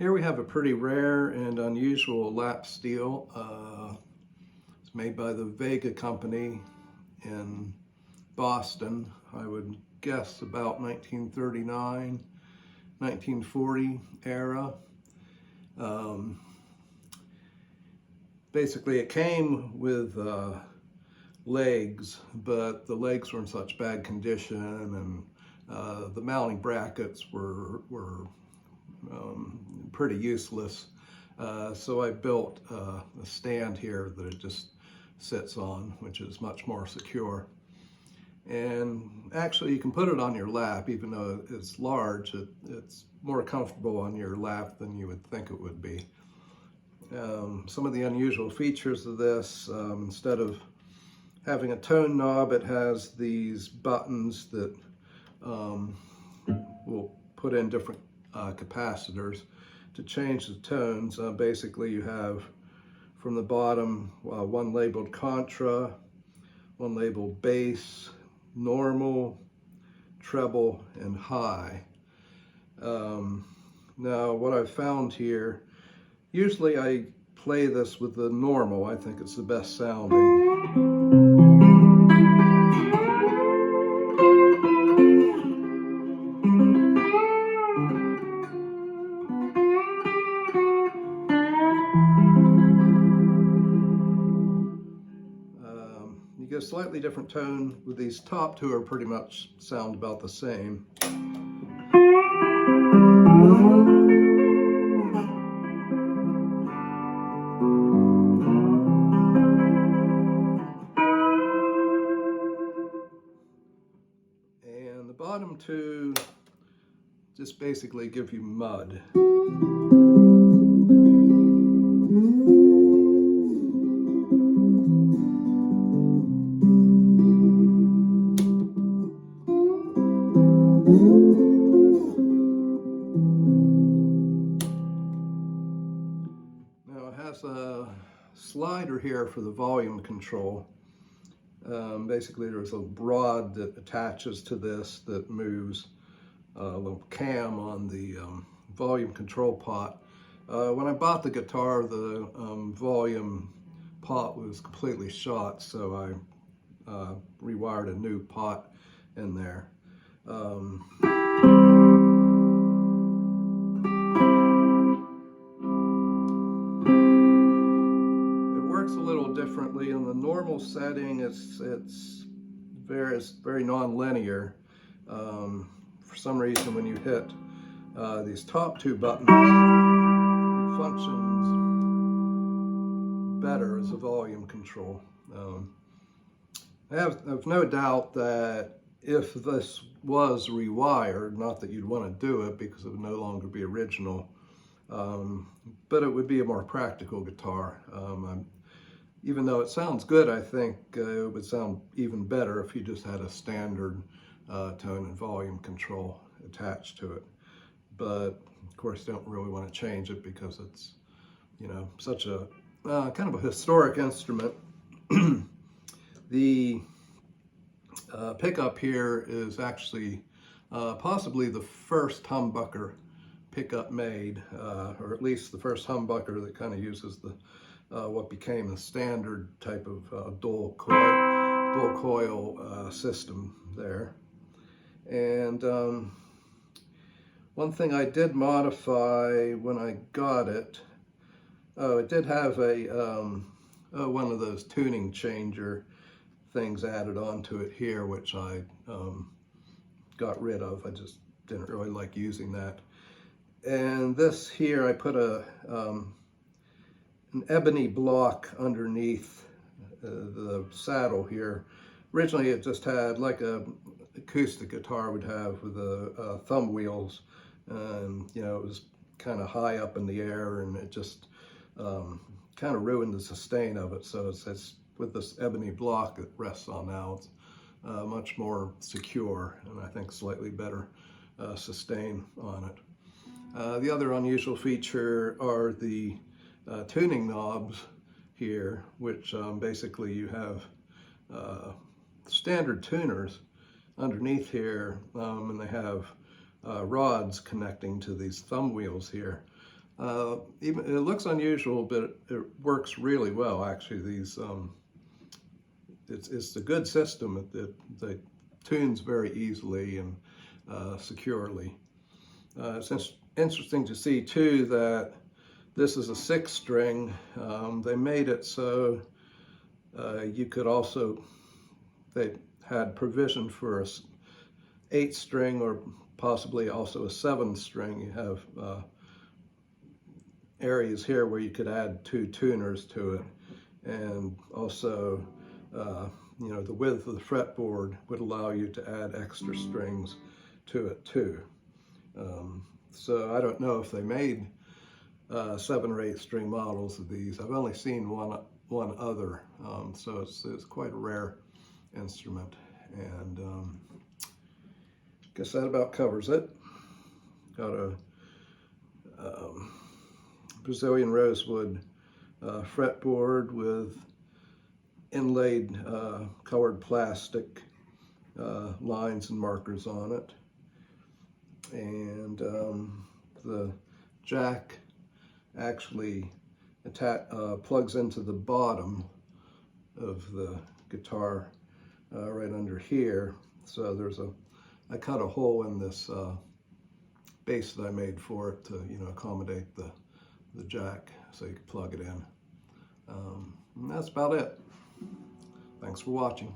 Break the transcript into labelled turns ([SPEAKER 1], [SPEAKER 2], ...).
[SPEAKER 1] Here we have a pretty rare and unusual lap steel. It's made by the Vega company in Boston. I would guess about 1939, 1940 era. Basically it came with legs, but the legs were in such bad condition, and the mounting brackets were pretty useless. So I built a stand here that it just sits on, which is much more secure. And actually you can put it on your lap, even though it's large, it's more comfortable on your lap than you would think it would be. Some of the unusual features of this, instead of having a tone knob, it has these buttons that will put in different capacitors to change the tones. Basically you have from the bottom one labeled contra, one labeled bass, normal, treble, and high. Now what I've found here, usually I play this with the normal. I think it's the best sounding. You get a slightly different tone with these top two, are pretty much sound about the same. And the bottom two just basically give you mud. Now it has a slider here for the volume control. Basically there's a rod that attaches to this that moves a little cam on the volume control pot. When I bought the guitar, the volume pot was completely shot, so I rewired a new pot in there. Works a little differently. In the normal setting, it's very non-linear. For some reason, when you hit these top two buttons, it functions better as a volume control. I have no doubt that if this was rewired, not that you'd want to do it because it would no longer be original, but it would be a more practical guitar. Even though it sounds good, I think it would sound even better if you just had a standard tone and volume control attached to it. But of course, don't really want to change it because it's, you know, such a kind of a historic instrument. The pickup here is actually possibly the first humbucker pickup made, or at least the first humbucker that kind of uses the what became the standard type of dual coil system there. And one thing I did modify when I got it, it did have a one of those tuning changer things added onto it here, which I got rid of. I just didn't really like using that. And this here, I put an ebony block underneath the saddle here. Originally it just had like a acoustic guitar would have with the thumb wheels, and you know, it was kind of high up in the air, and it just kind of ruined the sustain of it. So it's with this ebony block that rests on now, it's much more secure, and I think slightly better sustain on it. The other unusual feature are the tuning knobs here, which basically you have standard tuners underneath here, and they have rods connecting to these thumb wheels here. Even it looks unusual, but it works really well. Actually, these it's a good system. It tunes very easily and securely. It's interesting to see too that this is a 6-string. They made it so you could also, they had provision for a 8-string or possibly also a 7-string. You have areas here where you could add 2 tuners to it, and also you know, the width of the fretboard would allow you to add extra strings to it too. So I don't know if they made 7 or 8-string models of these. I've only seen one other, so it's quite a rare instrument. And I guess that about covers it. Got a Brazilian rosewood fretboard with inlaid colored plastic lines and markers on it. And the jack actually plugs into the bottom of the guitar right under here. So there's I cut a hole in this base that I made for it to, you know, accommodate the jack so you can plug it in. And that's about it. Thanks for watching.